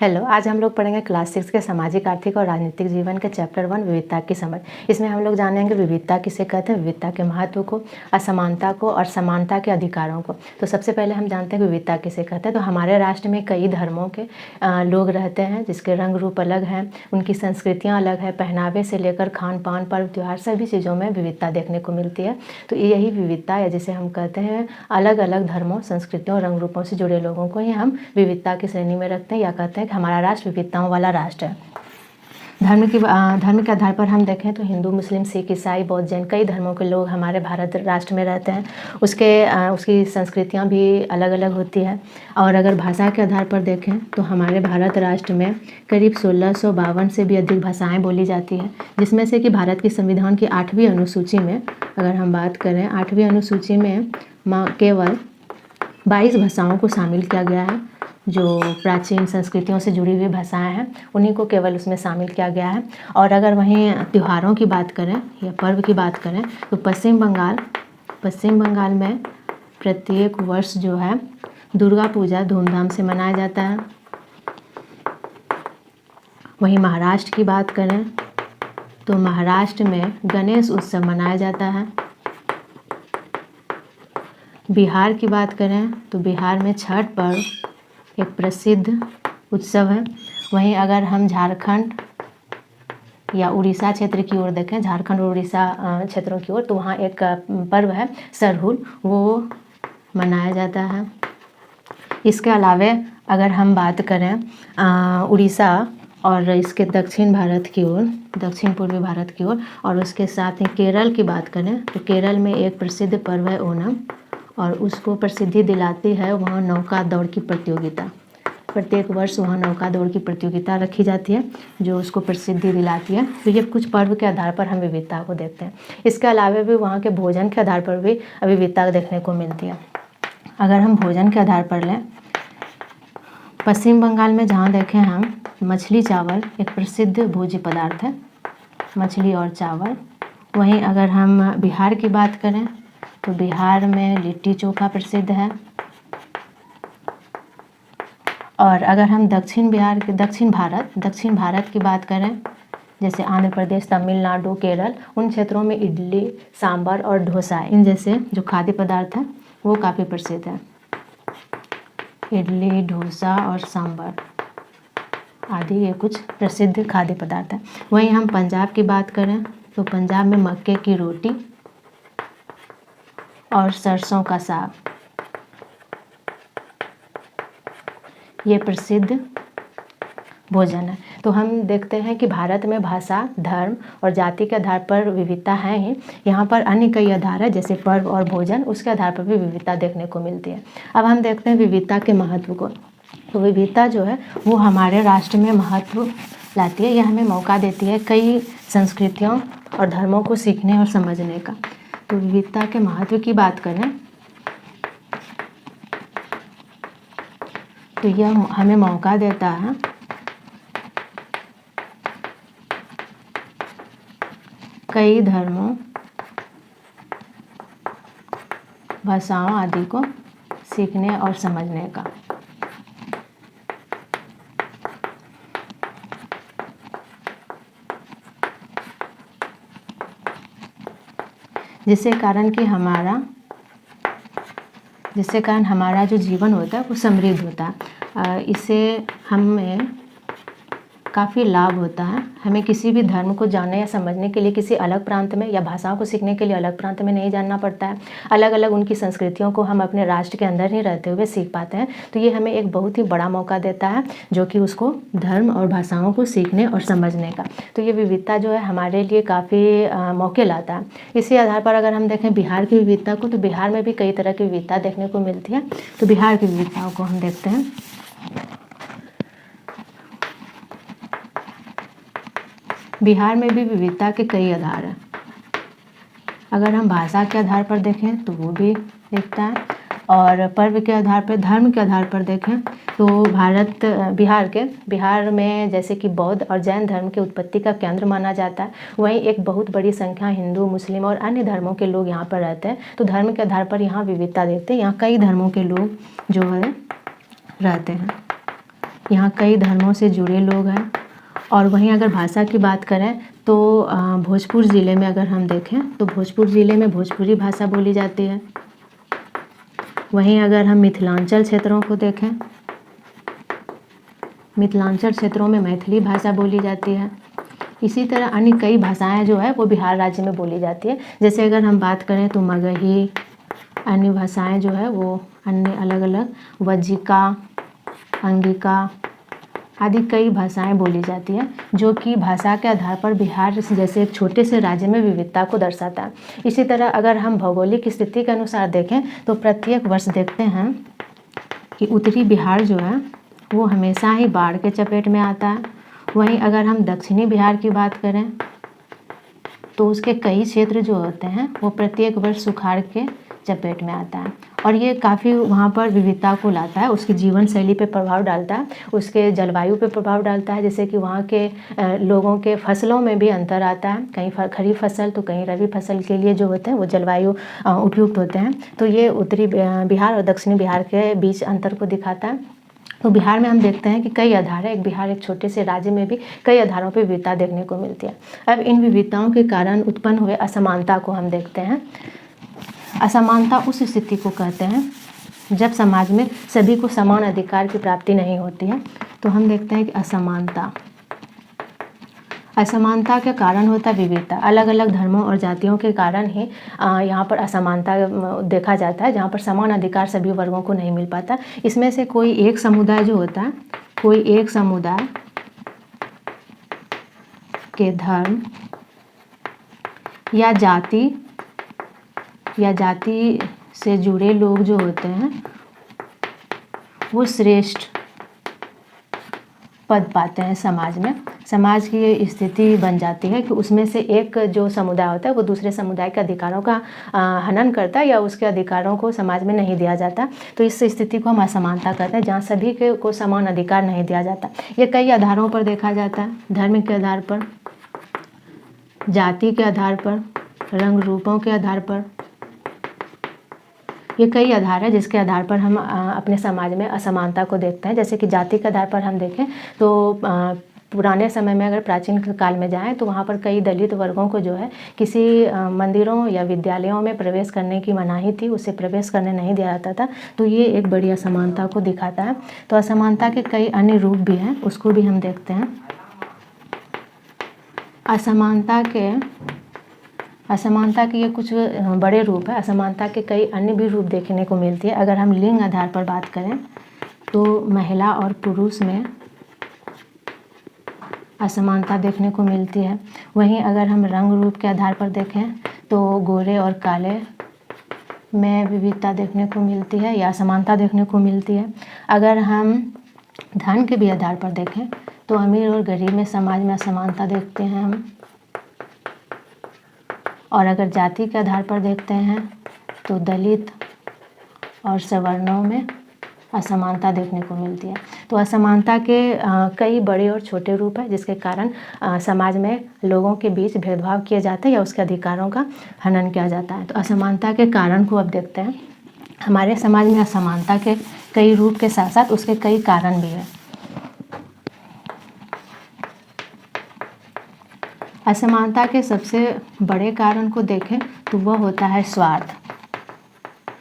Hello, आज हम लोग पढ़ेंगे क्लास 6 के सामाजिक, आर्थिक और राजनीतिक जीवन के चैप्टर 1 विविधता की समझ। इसमें हम लोग जानेंगे विविधता किसे कहते हैं, विविधता के महत्व को, असमानता को और समानता के अधिकारों को। तो सबसे पहले हम जानते हैं विविधता किसे कहते हैं। तो हमारे राष्ट्र में कई धर्मों के लोग रहते हैं, जिसके रंग रूप अलग हैं, उनकी संस्कृतियाँ अलग है, पहनावे से लेकर खान पान, पर्व त्योहार सभी चीज़ों में विविधता देखने को मिलती है। तो यही विविधता है जिसे हम कहते हैं अलग अलग धर्मों, संस्कृतियों और रंग रूपों से जुड़े लोगों को ही हम विविधता की श्रेणी में रखते हैं या कहते हैं कि हमारा राष्ट्र विविधताओं वाला राष्ट्र है। धर्म के आधार पर हम देखें तो हिंदू, मुस्लिम, सिख, ईसाई, बौद्ध, जैन कई धर्मों के लोग हमारे भारत राष्ट्र में रहते हैं। उसकी संस्कृतियाँ भी अलग अलग होती है। और अगर भाषा के आधार पर देखें तो हमारे भारत राष्ट्र में करीब 1652 से भी अधिक भाषाएं बोली जाती हैं, जिसमें से कि भारत के संविधान की 8वीं अनुसूची में अगर हम बात करें, 8वीं अनुसूची में केवल 22 भाषाओं को शामिल किया गया है। जो प्राचीन संस्कृतियों से जुड़ी हुई भाषाएं हैं उन्हीं को केवल उसमें शामिल किया गया है। और अगर वहीं त्योहारों की बात करें या पर्व की बात करें तो पश्चिम बंगाल में प्रत्येक वर्ष जो है दुर्गा पूजा धूमधाम से मनाया जाता है। वहीं महाराष्ट्र की बात करें तो महाराष्ट्र में गणेश उत्सव मनाया जाता है। बिहार की बात करें तो बिहार में छठ पर्व एक प्रसिद्ध उत्सव है। वहीं अगर हम झारखंड या उड़ीसा क्षेत्र की ओर देखें, झारखंड और उड़ीसा क्षेत्रों की ओर, तो वहाँ एक पर्व है सरहुल, वो मनाया जाता है। इसके अलावे अगर हम बात करें उड़ीसा और इसके दक्षिण भारत की ओर, दक्षिण पूर्वी भारत की ओर, और उसके साथ ही केरल की बात करें तो केरल में एक प्रसिद्ध पर्व है ओणम, और उसको प्रसिद्धि दिलाती है वहाँ नौका दौड़ की प्रतियोगिता। प्रत्येक वर्ष वहाँ नौका दौड़ की प्रतियोगिता रखी जाती है जो उसको प्रसिद्धि दिलाती है। तो ये कुछ पर्व के आधार पर हम विविधता को देखते हैं। इसके अलावा भी वहाँ के भोजन के आधार पर भी विविधता देखने को मिलती है। अगर हम भोजन के आधार पर लें, पश्चिम बंगाल में जहाँ देखें हम, मछली चावल एक प्रसिद्ध भोज्य पदार्थ है, मछली और चावल। वहीं अगर हम बिहार की बात करें तो बिहार में लिट्टी चोखा प्रसिद्ध है। और अगर हम दक्षिण भारत की बात करें, जैसे आंध्र प्रदेश, तमिलनाडु, केरल, उन क्षेत्रों में इडली, सांभर और डोसा, इन जैसे जो खाद्य पदार्थ हैं वो काफ़ी प्रसिद्ध है। इडली, डोसा और सांभर आदि ये कुछ प्रसिद्ध खाद्य पदार्थ हैं। वहीं हम पंजाब की बात करें तो पंजाब में मक्के की रोटी और सरसों का साग ये प्रसिद्ध भोजन है। तो हम देखते हैं कि भारत में भाषा, धर्म और जाति के आधार पर विविधता है ही, यहाँ पर अन्य कई आधार है जैसे पर्व और भोजन, उसके आधार पर भी विविधता देखने को मिलती है। अब हम देखते हैं विविधता के महत्व को। तो विविधता जो है वो हमारे राष्ट्र में महत्व लाती है, यह हमें मौका देती है कई संस्कृतियों और धर्मों को सीखने और समझने का। तो विविधता के महत्व की बात करें तो यह हमें मौका देता है कई धर्मों, भाषाओं आदि को सीखने और समझने का। जिससे कारण हमारा जो जीवन होता है वो समृद्ध होता है। इससे हमें काफ़ी लाभ होता है। हमें किसी भी धर्म को जानने या समझने के लिए किसी अलग प्रांत में या भाषाओं को सीखने के लिए अलग प्रांत में नहीं जानना पड़ता है। अलग अलग उनकी संस्कृतियों को हम अपने राष्ट्र के अंदर ही रहते हुए सीख पाते हैं। तो ये हमें एक बहुत ही बड़ा मौका देता है जो कि उसको धर्म और भाषाओं को सीखने और समझने का। तो ये विविधता जो है हमारे लिए काफ़ी मौके लाता है। इसी आधार पर अगर हम देखें बिहार की विविधता को, तो बिहार में भी कई तरह की विविधता देखने को मिलती है। तो बिहार की विविधताओं को हम देखते हैं। बिहार में भी विविधता के कई आधार हैं। अगर हम भाषा के आधार पर देखें तो वो भी दिखता है, और पर्व के आधार पर, धर्म के आधार पर देखें तो बिहार में जैसे कि बौद्ध और जैन धर्म के उत्पत्ति का केंद्र माना जाता है। वहीं एक बहुत बड़ी संख्या हिंदू, मुस्लिम और अन्य धर्मों के लोग यहाँ पर रहते हैं। तो धर्म के आधार पर यहाँ विविधता देखते हैं, यहाँ कई धर्मों के लोग जो है रहते हैं। यहाँ कई धर्मों से जुड़े लोग हैं। और वहीं अगर भाषा की बात करें तो भोजपुर ज़िले में अगर हम देखें तो भोजपुर ज़िले में भोजपुरी भाषा बोली जाती है। वहीं अगर हम मिथिलांचल क्षेत्रों को देखें, मिथिलांचल क्षेत्रों में मैथिली भाषा बोली जाती है। इसी तरह अन्य कई भाषाएं जो है वो बिहार राज्य में बोली जाती है। जैसे अगर हम बात करें तो मगही, अन्य भाषाएं जो है वो अन्य अलग अलग, वज्जिका, अंगिका आदि कई भाषाएं बोली जाती हैं, जो कि भाषा के आधार पर बिहार जैसे एक छोटे से राज्य में विविधता को दर्शाता है। इसी तरह अगर हम भौगोलिक स्थिति के अनुसार देखें तो प्रत्येक वर्ष देखते हैं कि उत्तरी बिहार जो है वो हमेशा ही बाढ़ के चपेट में आता है। वहीं अगर हम दक्षिणी बिहार की बात करें तो उसके कई क्षेत्र जो होते हैं वो प्रत्येक वर्ष सुखाड़ के चपेट में आता है, और ये काफ़ी वहाँ पर विविधता को लाता है, उसकी जीवन शैली पे प्रभाव डालता है, उसके जलवायु पे प्रभाव डालता है। जैसे कि वहाँ के लोगों के फसलों में भी अंतर आता है, कहीं खरीफ फसल तो कहीं रबी फसल के लिए जो होते हैं वो जलवायु उपयुक्त होते हैं। तो ये उत्तरी बिहार और दक्षिणी बिहार के बीच अंतर को दिखाता है। तो बिहार में हम देखते हैं कि कई आधार है, बिहार एक छोटे से राज्य में भी कई आधारों पर विविधता देखने को मिलती है। अब इन विविधताओं के कारण उत्पन्न हुए असमानता को हम देखते हैं। असमानता उस स्थिति को कहते हैं जब समाज में सभी को समान अधिकार की प्राप्ति नहीं होती है। तो हम देखते हैं कि असमानता के कारण होता है विविधता। अलग अलग धर्मों और जातियों के कारण ही यहाँ पर असमानता देखा जाता है, जहाँ पर समान अधिकार सभी वर्गों को नहीं मिल पाता। इसमें से कोई एक समुदाय जो होता है, कोई एक समुदाय के धर्म या जाति से जुड़े लोग जो होते हैं वो श्रेष्ठ पद पाते हैं समाज में। समाज की ये स्थिति बन जाती है कि उसमें से एक जो समुदाय होता है वो दूसरे समुदाय के अधिकारों का हनन करता है या उसके अधिकारों को समाज में नहीं दिया जाता। तो इस स्थिति को हम असमानता कहते हैं, जहाँ सभी को समान अधिकार नहीं दिया जाता। ये कई आधारों पर देखा जाता है, धर्म के आधार पर, जाति के आधार पर, रंग रूपों के आधार पर। ये कई आधार है जिसके आधार पर हम अपने समाज में असमानता को देखते हैं। जैसे कि जाति के आधार पर हम देखें तो पुराने समय में अगर प्राचीन काल में जाएं तो वहाँ पर कई दलित वर्गों को जो है किसी मंदिरों या विद्यालयों में प्रवेश करने की मनाही थी, उसे प्रवेश करने नहीं दिया जाता था। तो ये एक बड़ी असमानता को दिखाता है। तो असमानता के कई अन्य रूप भी हैं, उसको भी हम देखते हैं। असमानता के ये कुछ बड़े रूप है। असमानता के कई अन्य भी रूप देखने को मिलती है। अगर हम लिंग आधार पर बात करें तो महिला और पुरुष में असमानता देखने को मिलती है। वहीं अगर हम रंग रूप के आधार पर देखें तो गोरे और काले में विविधता देखने को मिलती है या असमानता देखने को मिलती है। अगर हम धन के भी आधार पर देखें तो अमीर और गरीब में समाज में असमानता देखते हैं हम। और अगर जाति के आधार पर देखते हैं तो दलित और सवर्णों में असमानता देखने को मिलती है। तो असमानता के कई बड़े और छोटे रूप हैं जिसके कारण समाज में लोगों के बीच भेदभाव किए जाते हैं या उसके अधिकारों का हनन किया जाता है। तो असमानता के कारण को अब देखते हैं। हमारे समाज में असमानता के कई रूप के साथ साथ उसके कई कारण भी हैं। असमानता के सबसे बड़े कारण को देखें तो वह होता है स्वार्थ।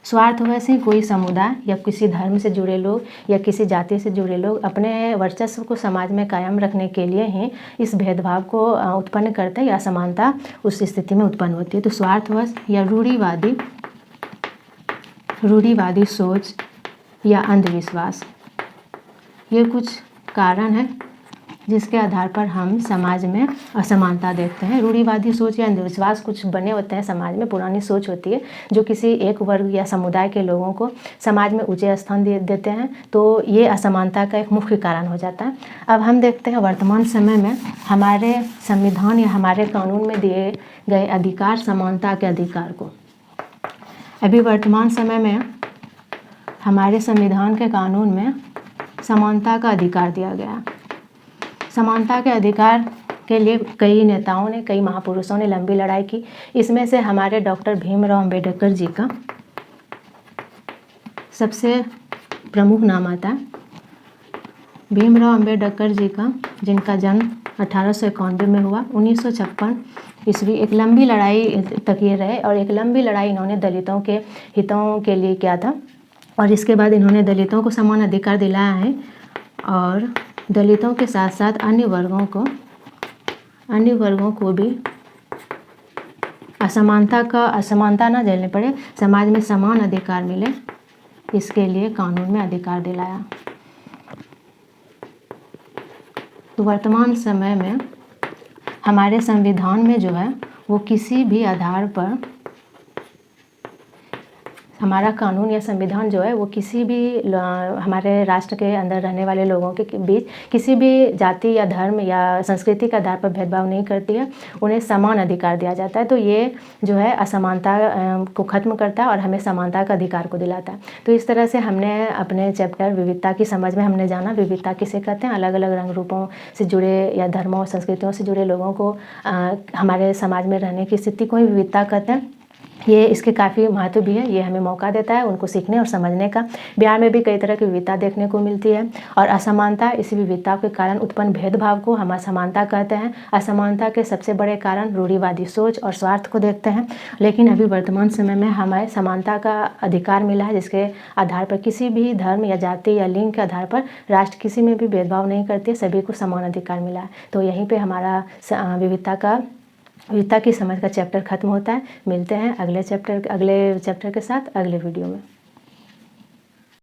स्वार्थ वैसे ही कोई समुदाय या किसी धर्म से जुड़े लोग या किसी जाति से जुड़े लोग अपने वर्चस्व को समाज में कायम रखने के लिए ही इस भेदभाव को उत्पन्न करते हैं या असमानता उस स्थिति में उत्पन्न होती है। तो स्वार्थवश या रूढ़िवादी सोच या अंधविश्वास, ये कुछ कारण हैं जिसके आधार पर हम समाज में असमानता देखते हैं। रूढ़िवादी सोच या अंधविश्वास कुछ बने होते हैं समाज में, पुरानी सोच होती है जो किसी एक वर्ग या समुदाय के लोगों को समाज में ऊंचे स्थान देते हैं। तो ये असमानता का एक मुख्य कारण हो जाता है। अब हम देखते हैं वर्तमान समय में हमारे संविधान या हमारे कानून में दिए गए अधिकार, समानता के अधिकार को। अभी वर्तमान समय में हमारे संविधान के कानून में समानता का अधिकार दिया गया। समानता के अधिकार के लिए कई नेताओं ने, कई महापुरुषों ने लंबी लड़ाई की। इसमें से हमारे डॉक्टर भीमराव अंबेडकर जी का सबसे प्रमुख नाम आता है। भीमराव अंबेडकर जी का, जिनका जन्म 1891 में हुआ, 1956 ईस्वी, एक लंबी लड़ाई तक ये रहे और एक लंबी लड़ाई इन्होंने दलितों के हितों के लिए किया था और इसके बाद इन्होंने दलितों को समान अधिकार दिलाया है और दलितों के साथ साथ अन्य वर्गों को भी असमानता ना झेलनी पड़े, समाज में समान अधिकार मिले, इसके लिए कानून में अधिकार दिलाया। तो वर्तमान समय में हमारे संविधान में जो है वो किसी भी आधार पर, हमारा कानून या संविधान जो है वो किसी भी हमारे राष्ट्र के अंदर रहने वाले लोगों के बीच किसी भी जाति या धर्म या संस्कृति के आधार पर भेदभाव नहीं करती है, उन्हें समान अधिकार दिया जाता है। तो ये जो है असमानता को ख़त्म करता है और हमें समानता का अधिकार को दिलाता है। तो इस तरह से हमने अपने चैप्टर विविधता की समझ में हमने जाना विविधता किसे कहते हैं, अलग अलग रंग रूपों से जुड़े या धर्मों और संस्कृतियों से जुड़े लोगों को हमारे समाज में रहने की स्थिति को ही विविधता कहते हैं। ये इसके काफ़ी महत्व भी है, ये हमें मौका देता है उनको सीखने और समझने का। बिहार में भी कई तरह की विविधता देखने को मिलती है और असमानता, इसी विविधता के कारण उत्पन्न भेदभाव को हम असमानता कहते हैं। असमानता के सबसे बड़े कारण रूढ़िवादी सोच और स्वार्थ को देखते हैं, लेकिन अभी वर्तमान समय में हमें समानता का अधिकार मिला है, जिसके आधार पर किसी भी धर्म या जाति या लिंग के आधार पर राष्ट्र किसी में भी भेदभाव नहीं करती, सभी को समान अधिकार मिला है। तो यहीं पर हमारा विविधता की समझ का चैप्टर खत्म होता है। मिलते हैं अगले चैप्टर के साथ अगले वीडियो में।